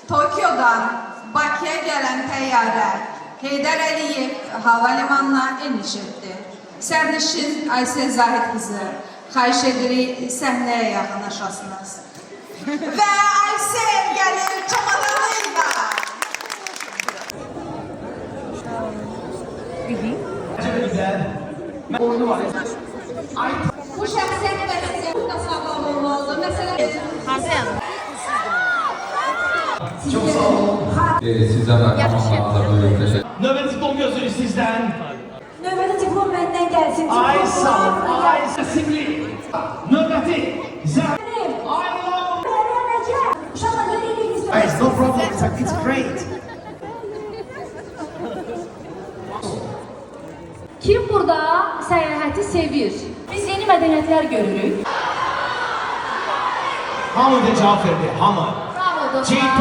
Tokyodan Bakıya gələn təyyarə Heydər Əliyev hava limanına eniş etdi. Sərnişin Aysel Zahid qızı, xahiş edirik səhnəyə yaxınlaşasınız. Və Aysel gəlir çamadanıyla. Bu şəxsiyyət vəsiyyəti də sağlam olmalıdır. Məsələn, Çok sağ olun. Sizden tamamlanmalı buyurun. Teşekkür. Növbəti diplom gözləyir sizdən. Növbəti diplom məndən gəlsin. Ay sağ ol, ay simli. Növbəti zəh. Ay Allah. Uşaqlar, yürüyün. It's no problem, it's great. Kim burada səyahəti sevir? Biz yeni mədəniyyətlər görürük. Hamı da cavab verdi, hamı. Bravo dostlar.